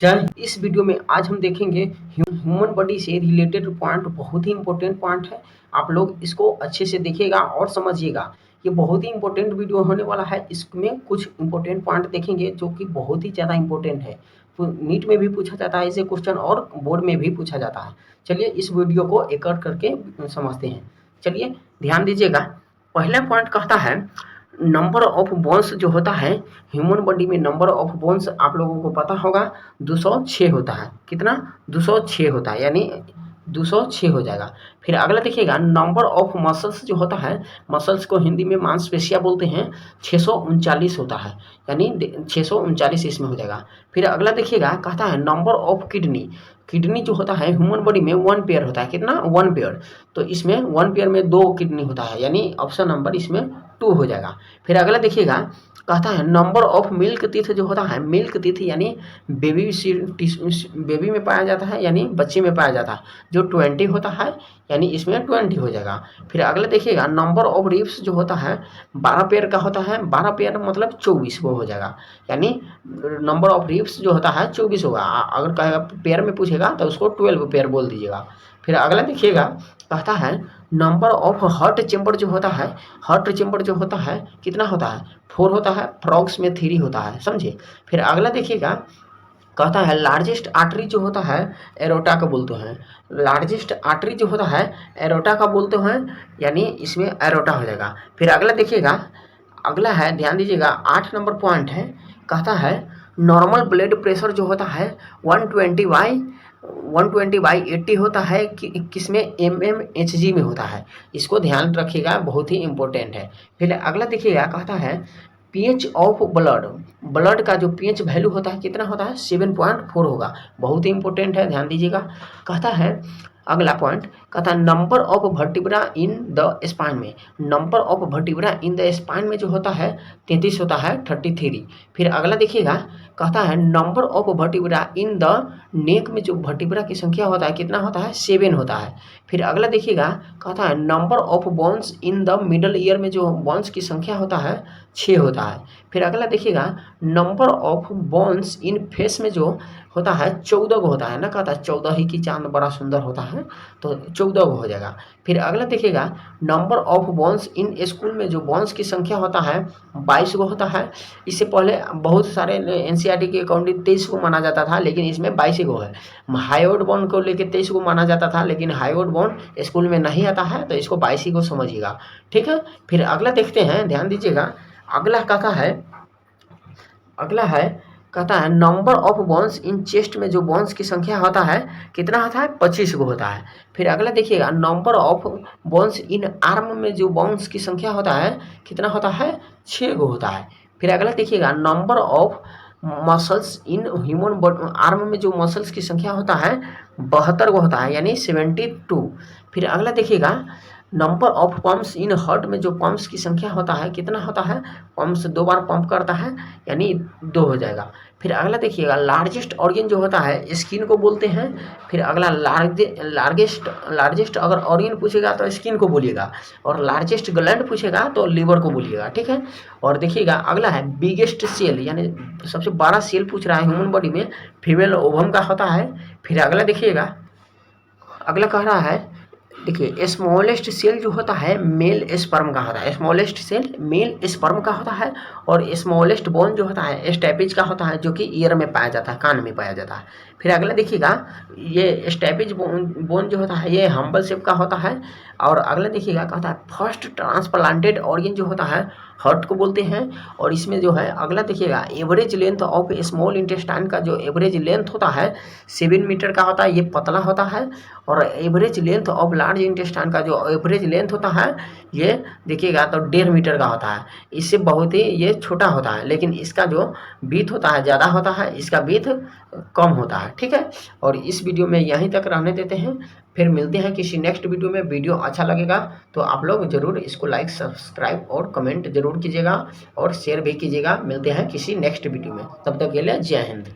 चल इस वीडियो में आज हम देखेंगे ह्यूमन बॉडी से रिलेटेड पॉइंट, बहुत ही इंपॉर्टेंट पॉइंट है। आप लोग इसको अच्छे से देखिएगा और समझिएगा। ये बहुत ही इंपॉर्टेंट वीडियो होने वाला है। इसमें कुछ इंपॉर्टेंट पॉइंट देखेंगे जो कि बहुत ही ज़्यादा इंपॉर्टेंट है। तो नीट में भी पूछा जाता है इसे क्वेश्चन और बोर्ड में भी पूछा जाता है। चलिए इस वीडियो को एक करके समझते हैं। चलिए ध्यान दीजिएगा। पहला पॉइंट कहता है नंबर ऑफ बोन्स जो होता है ह्यूमन बॉडी में, नंबर ऑफ बोन्स आप लोगों को पता होगा 206 होता है। कितना? 206 होता है, यानी 206 हो जाएगा। फिर अगला देखिएगा नंबर ऑफ मसल्स जो होता है, मसल्स को हिंदी में मांसपेशियां बोलते हैं, 639 होता है, यानी 639 इसमें हो जाएगा। फिर अगला देखिएगा कहता है नंबर ऑफ किडनी, किडनी जो होता है ह्यूमन बॉडी में 1 पेयर होता है। कितना? 1 पेयर। तो इसमें 1 पेयर में 2 किडनी होता है, यानी ऑप्शन नंबर इसमें 2 हो जाएगा। फिर अगला देखिएगा कहता है नंबर ऑफ मिल्क टीथ जो होता है, मिल्क टीथ यानी बेबी में पाया जाता है, यानी बच्चे में पाया जाता है, जो 20 होता है, यानी इसमें 20 हो जाएगा। फिर अगला देखिएगा नंबर ऑफ रिब्स जो होता है 12 पेयर का होता है, 12 पेयर मतलब 24 वो हो जाएगा, यानी नंबर ऑफ रिब्स जो होता है 24 होगा। अगर कहेगा पेयर में पूछेगा तो उसको 12 पेयर बोल दीजिएगा। फिर अगला देखिएगा कहता है नंबर ऑफ हार्ट चेम्बर जो होता है, हार्ट चेम्बर जो होता है कितना होता है? 4 होता है, फ्रॉग्स में 3 होता है, समझे। फिर अगला देखिएगा कहता है लार्जेस्ट आर्टरी जो होता है एरोटा का बोलते हैं, लार्जेस्ट आर्टरी जो होता है एरोटा का बोलते हैं, यानी इसमें एरोटा हो जाएगा। फिर अगला देखिएगा, अगला है ध्यान दीजिएगा 8 नंबर पॉइंट है, कहता है नॉर्मल ब्लड प्रेशर जो होता है 120/80 होता है कि किसमें? mmHg में होता है। इसको ध्यान रखिएगा, बहुत ही इंपॉर्टेंट है। फिर अगला देखिएगा कहता है पीएच ऑफ ब्लड, ब्लड का जो पीएच वैल्यू होता है कितना होता है? 7.4 होगा, बहुत ही इंपॉर्टेंट है, ध्यान दीजिएगा। कहता है अगला पॉइंट कहता है number of vertebra in the spine में, number of vertebra in the spine में जो होता है 33 होता है, 33। फिर अगला देखिएगा कहता है number of vertebra in the neck में जो वर्टिब्रा की संख्या होता है कितना होता है? 7 होता है। फिर अगला देखिएगा कहता है number of bones in the middle ear में जो बोन्स की संख्या होता है 6 होता है। फिर अगला देखिएगा number of bones in face में जो होता है 14 होता है ना, कहता है 14 ही की चांद बड़ा सुंदर होता है, तो 14 हो जाएगा। फिर अगला देखिएगा number of bones in school में जो बोन्स की संख्या होता है 22 होता है। इससे पहले बहुत सारे एनसीईआरटी के अकॉर्डिंग 23 को माना जाता था, लेकिन इसमें 22 है। हाइयोड बोन को लेकर 23 को माना जाता था, लेकिन हाइयोड बोन स्कूल में नहीं आता है, तो इसको 22 को समझिएगा, ठीक है। फिर अगला देखते हैं, ध्यान दीजिएगा। अगला कहता है number of bones in chest में जो बोन्स की संख्या होता है कितना होता है? 25 को होता है। फिर अगला देखिएगा number of bones in arm में जो बोन्स की संख्या होता है कितना होता है? 6 को होता है। फिर अगला देखिएगा number of muscles in human arm में जो मसल्स की संख्या होता है 72 को होता है, यानी 72। फिर अगला देखिएगा number of pumps in heart में जो पम्प्स की संख्या होता है कितना होता है? पम्प्स 2 बार पंप करता है, यानी 2 हो जाएगा। फिर अगला देखिएगा लार्जेस्ट ऑर्गन जो होता है स्किन को बोलते हैं। फिर अगला लार्जेस्ट अगर ऑर्गन पूछेगा तो स्किन को बोलिएगा, और लार्जेस्ट ग्लैंड पूछेगा तो लीवर को बोलिएगा, ठीक है। और देखिएगा अगला है बिगेस्ट सेल, यानी सबसे बड़ा सेल पूछ रहा है ह्यूमन बॉडी में, फीमेल ओवम का होता है। फिर अगला देखिएगा, अगला कह रहा है देखिए स्मॉलेस्ट सेल जो होता है मेल स्पर्म का होता है, स्मॉलेस्ट सेल मेल स्पर्म का होता है। और स्मॉलेस्ट बोन जो होता है स्टैपिज का होता है, जो कि ईयर में पाया जाता है, कान में पाया जाता है। फिर अगला देखिएगा ये स्टैपिज बोन जो होता है ये हम्बल शेप का होता है। और अगला देखिएगा कहता है फर्स्ट ट्रांसप्लांटेड ऑर्गन जो होता है हार्ट को बोलते हैं। और इसमें जो है अगला देखिएगा average length of small intestine का जो एवरेज लेंथ होता है 7 मीटर का होता है, ये पतला होता है। और average length of large intestine का जो एवरेज लेंथ होता है ये देखिएगा तो 1.5 मीटर का होता है, इससे बहुत ही ये छोटा होता है। लेकिन इसका जो बीथ होता है ज़्यादा होता है, इसका बीथ कम होता है, ठीक है। और इस वीडियो में यहीं तक रहने देते हैं, फिर मिलते हैं किसी नेक्स्ट वीडियो में। वीडियो अच्छा लगेगा तो आप लोग ज़रूर इसको लाइक, सब्सक्राइब और कमेंट जरूर कीजिएगा, और शेयर भी कीजिएगा। मिलते हैं किसी नेक्स्ट वीडियो में, तब तक के लिए जय हिंद।